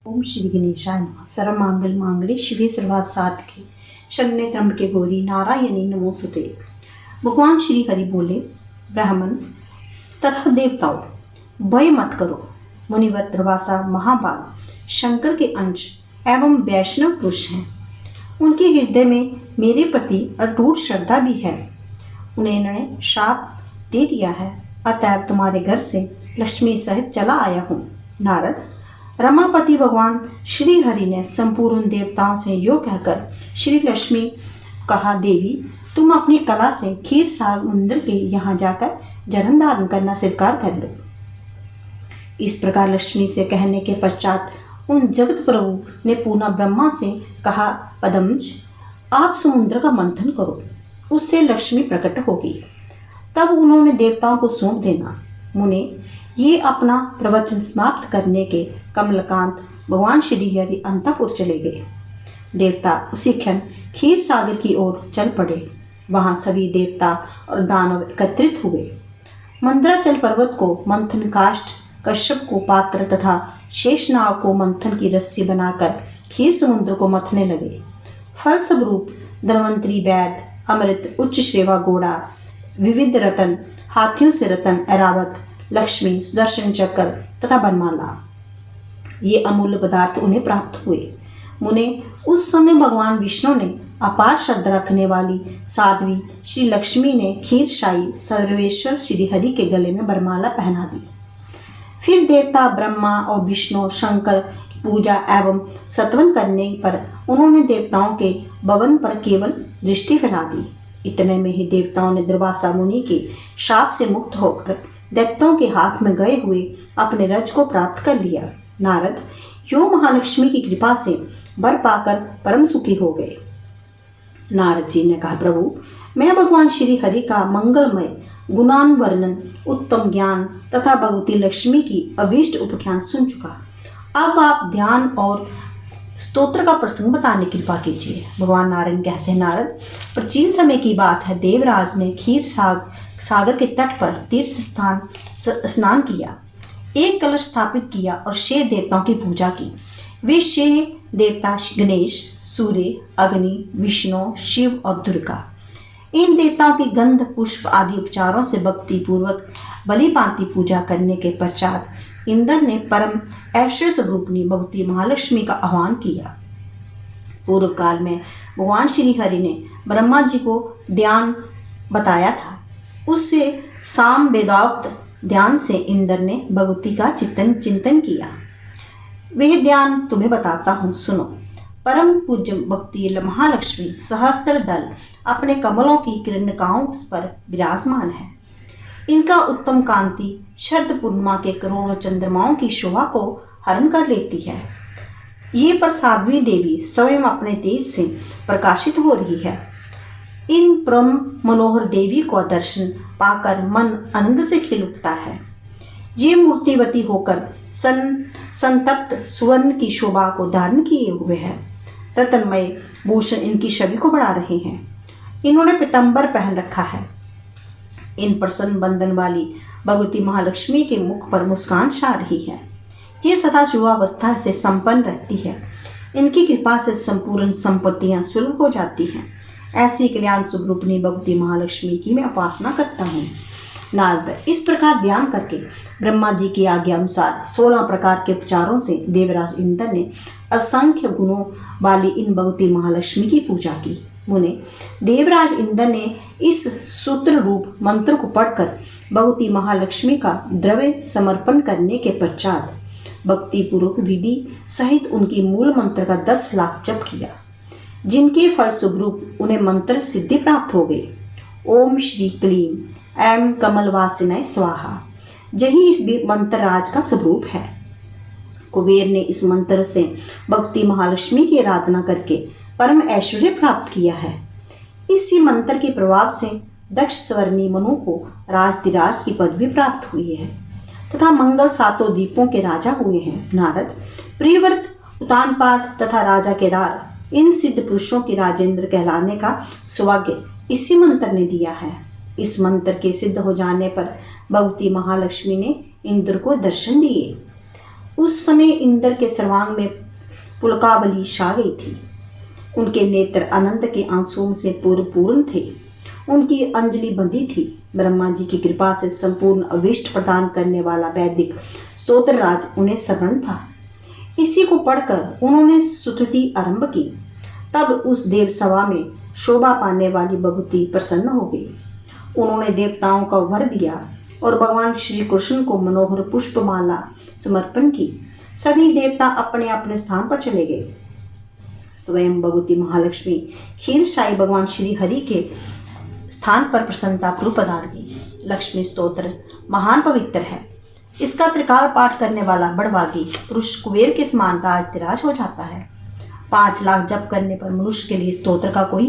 ओम श्री गणेशाय नमः। सर्वमंगल मांगल्ये शिवे सर्वार्थ साधके शरण्ये त्र्यंबके गौरी नारायणी नमोस्तुते। भगवान श्री हरि बोले, ब्राह्मण तथा देवताओं, भय मत करो। मुनिवर दुर्वासा महाबाल शंकर के अंश एवं वैष्णव पुरुष हैं। उनके हृदय में मेरे प्रति अटूट श्रद्धा भी है। उन्होंने शाप दे दिया है, अतएव तुम्हारे घर से लक्ष्मी सहित चला आया हूँ। नारद, रमापति भगवान श्री हरि ने संपूर्ण देवताओं से यो कहकर श्री लक्ष्मी कहा, देवी तुम अपनी कला से क्षीर समुद्र के यहाँ जाकर जन्म धारण करना स्वीकार कर लो। इस प्रकार लक्ष्मी से कहने के पश्चात उन जगत प्रभु ने पुनः ब्रह्मा से कहा, पद्मज आप समुद्र का मंथन करो, उससे लक्ष्मी प्रकट होगी। तब उन्होंने देवताओं को सौंप देना। मुने ये अपना प्रवचन समाप्त करने के कमलकांत भगवान श्री हरि अंतपुर चले गए। देवता उसी क्षण क्षीर सागर की ओर चल पड़े। वहां सभी देवता और दानव एकत्रित हुए। मंदराचल पर्वत को मंथन काष्ठ, कश्यप को पात्र तथा शेषनाग को मंथन की रस्सी बनाकर क्षीर समुद्र को मथने लगे। फलस्वरूप धन्वंतरी वैद, अमृत, उच्च श्रेवा घोड़ा, विविध रतन, हाथियों से रतन, ऐरावत, लक्ष्मी, सुदर्शन चक्र तथा बनमाला, ये अमूल्य पदार्थ उन्हें प्राप्त हुए। मुने उस समय भगवान विष्णु ने अपार श्रद्धा रखने वाली साध्वी श्री लक्ष्मी ने क्षीरशायी सर्वेश्वर श्री हरि के गले में बरमाला पहना दी। फिर देवता ब्रह्मा और विष्णु शंकर की पूजा एवं सत्वन करने पर उन्होंने देवताओं के भवन पर केवल दृष्टि फैला दी। इतने में ही देवताओं ने दुर्वासा मुनि के शाप से मुक्त होकर दैत्यों के हाथ में गए हुए अपने रज को प्राप्त कर लिया। नारद यो महालक्ष्मी की कृपा से वर पाकर परम सुखी हो गए। नारद जी ने कहा, प्रभु मैं भगवान श्री हरि का मंगलमय गुणान वर्णन, उत्तम ज्ञान तथा भगवती लक्ष्मी की अभीष्ट उपख्यान सुन चुका। अब आप ध्यान और स्तोत्र का प्रसंग बताने की कृपा कीजिए। भगवान नारायण कहते हैं, नारद प्राचीन समय की बात है। देवराज ने क्षीर सागर के तट पर तीर्थ स्थान स्नान किया, एक कलश स्थापित किया और 6 देवताओं की पूजा की। वे 6 देवता गणेश, सूर्य, अग्नि, विष्णु, शिव और दुर्गा। इन देवताओं की गंध, पुष्प आदि उपचारों से भक्ति पूर्वक बलिपांति पूजा करने के पश्चात इंद्र ने परम ऐश्वर्य स्वरूपिणी भगवती महालक्ष्मी का आह्वान किया। पूर्व काल में भगवान श्री हरि ने ब्रह्मा जी को ध्यान बताया था। उससे साम वेदोक्त ध्यान से इंद्र ने भगवती का चिंतन किया। वह ध्यान तुम्हें बताता हूँ, सुनो। परम पूज्य भक्ति महालक्ष्मी सहस्त्र दल अपने कमलों की किरणिकाओं पर विराजमान है। इनका उत्तम कांति शरद पूर्णिमा के करोड़ों चंद्रमाओं की शोभा को हरण कर लेती है। ये पर साध्वी देवी स्वयं अपने तेज से प्रकाशित हो रही है। इन परम मनोहर देवी को दर्शन पाकर मन आनंद से खिल उठता है। ये मूर्तिवती होकर संतप्त सुवर्ण की शोभा को धारण किए हुए है। रतनमय भूषण इनकी छवि को बढ़ा रहे हैं। इन्होंने पीतांबर पहन रखा है। इन प्रसन्न बंधन वाली भगवती महालक्ष्मी के मुख पर मुस्कान छा रही है। ये सदा युवावस्था से संपन्न रहती है। इनकी कृपा से संपूर्ण संपत्तियां सुलभ हो जाती हैं। ऐसी कल्याण स्वरूपिणी भगवती महालक्ष्मी की मैं उपासना करता हूँ। नारद इस प्रकार ध्यान करके ब्रह्मा जी की आज्ञा अनुसार 16 प्रकार के उपचारों से देवराज इंद्र ने असंख्य गुणों वाली इन भगवती महालक्ष्मी की पूजा की। मुने देवराज इंद्र ने इस सूत्र रूप मंत्र को पढ़कर भगवती महालक्ष्मी का द्रव्य समर्पण करने के पश्चात भक्ति पूर्वक विधि सहित उनकी मूल मंत्र का 10 लाख जप किया, जिनके फलस्वरूप उन्हें मंत्र सिद्धि प्राप्त हो गई। ओम श्री क्लीम एम कमलवासिनाय स्वाहा, यही इस मंत्र राज का स्वरूप है। कुबेर ने इस मंत्र से भक्ति महालक्ष्मी की आराधना करके परम ऐश्वर्य प्राप्त किया है। इसी मंत्र के प्रभाव से दक्ष स्वर्णी मनु को राजधिराज की पदवी प्राप्त हुई है तथा मंगल 7 द्वीपों के राजा हुए हैं। नारद प्रियव्रत, उतानपाद तथा राजा केदार, इन सिद्ध पुरुषों की राजेंद्र कहलाने का सौभाग्य इसी मंत्र ने दिया है। इस मंत्र के सिद्ध हो जाने पर भगवती महालक्ष्मी ने इंद्र को दर्शन दिए। उस समय इंद्र के सर्वांग में पुलकावली छा गई थी। उनके नेत्र आनंद के आंसुओं से पूर्ण थे। उनकी अंजलि बंधी थी। ब्रह्मा जी की कृपा से संपूर्ण अविष्ट प्रदान करने वाला वैदिक स्तोत्र राज उन्हें शरण था। इसी को पढ़कर उन्होंने स्तुति आरंभ की। तब उस देव सभा में शोभा पाने वाली भगवती प्रसन्न हो गई। उन्होंने देवताओं का वर दिया और भगवान श्री कृष्ण को मनोहर पुष्पमाला समर्पण की। सभी देवता अपने अपने स्थान पर चले गए। स्वयं भगवती महालक्ष्मी क्षीरसाई भगवान श्री हरि के स्थान पर प्रसन्नता पूर्वक पधार गई। लक्ष्मी स्तोत्र महान पवित्र है। इसका त्रिकाल पाठ करने वाला बड़भागी पुरुष कुबेर के समान राजतिराज हो जाता है। 5 लाख जप करने पर मनुष्य के लिए स्तोत्र का कोई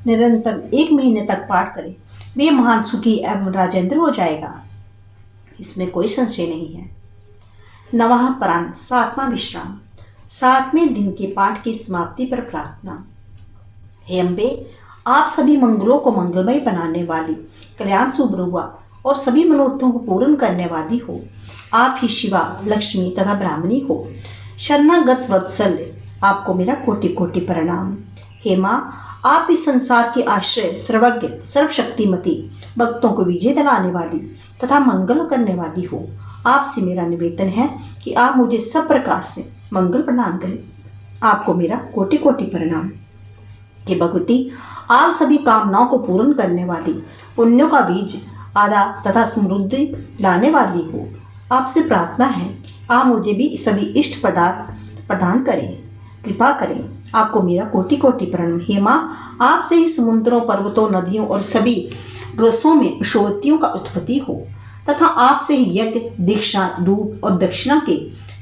निरंतर 1 महीने तक पाठ करे, वे महान सुखी एवं राजेंद्र हो जाएगा। इसमें कोई संशय नहीं है। नवाह परान 7वां विश्राम। 7वें दिन के पाठ की समाप्ति पर प्रार्थना। हे अम्बे, आप सभी मंगलों को मंगलमय बनाने वाली, कल्याण सुब्रुआ और सभी मनोरथों को पूर्ण करने वाली हो। आप ही शिवा, लक्ष्मी तथा ब्राह्मणी हो। शरणागत वत्सल्य, आपको मेरा कोटि कोटि प्रणाम। हे माँ, आप इस संसार के आश्रय, सर्वज्ञ, सर्वशक्तिमती, भक्तों को विजय दिलाने वाली तथा मंगल करने वाली हो। आपसे मेरा निवेदन है कि आप मुझे सब प्रकार से मंगल प्रदान करें। आपको मेरा कोटि कोटि प्रणाम। हे भगवती, आप सभी कामनाओं को पूर्ण करने वाली, पुण्यों का बीज आदा तथा समृद्धि लाने वाली हो। आपसे प्रार्थना है, आप मुझे भी सभी इष्ट पदार्थ प्रदान करें, कृपा करें। आपको मेरा कोटि कोटि प्रणाम। हे माँ, आपसे ही समुद्रों, पर्वतों, नदियों और सभी रसों में शोधियों का उत्पत्ति हो तथा आपसे ही यज्ञ, दीक्षा, धूप और दक्षिणा के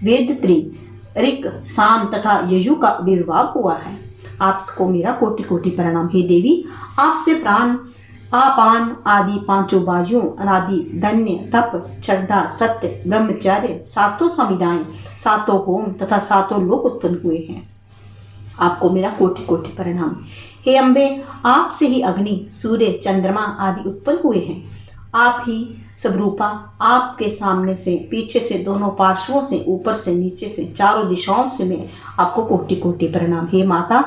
वेद ऋक, साम तथा यजु का आविर्भाव हुआ है। आपको मेरा कोटि कोटि प्रणाम। हे देवी, आपसे प्राण, आपान आदि 5 बाजुओं, अनादि, धन्य, तप, श्रद्धा, सत्य, ब्रह्मचर्य, 7 संविधाएं, 7 होम तथा 7 लोक उत्पन्न हुए हैं। आपको मेरा कोटि कोटि प्रणाम। हे अम्बे, आपसे ही अग्नि, सूर्य, चंद्रमा आदि उत्पन्न हुए हैं। आप ही स्वरूपा, आपके सामने से, पीछे से, दोनों पार्श्वों से, ऊपर से, नीचे से, चारों दिशाओं से मैं आपको कोटि कोटि प्रणाम। हे माता,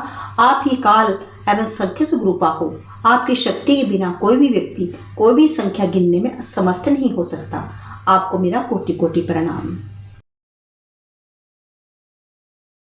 आप ही काल एवं संख्य स्वरूपा हो। आपकी शक्ति के बिना कोई भी व्यक्ति कोई भी संख्या गिनने में असमर्थ नहीं हो सकता। आपको मेरा कोटि कोटि प्रणाम।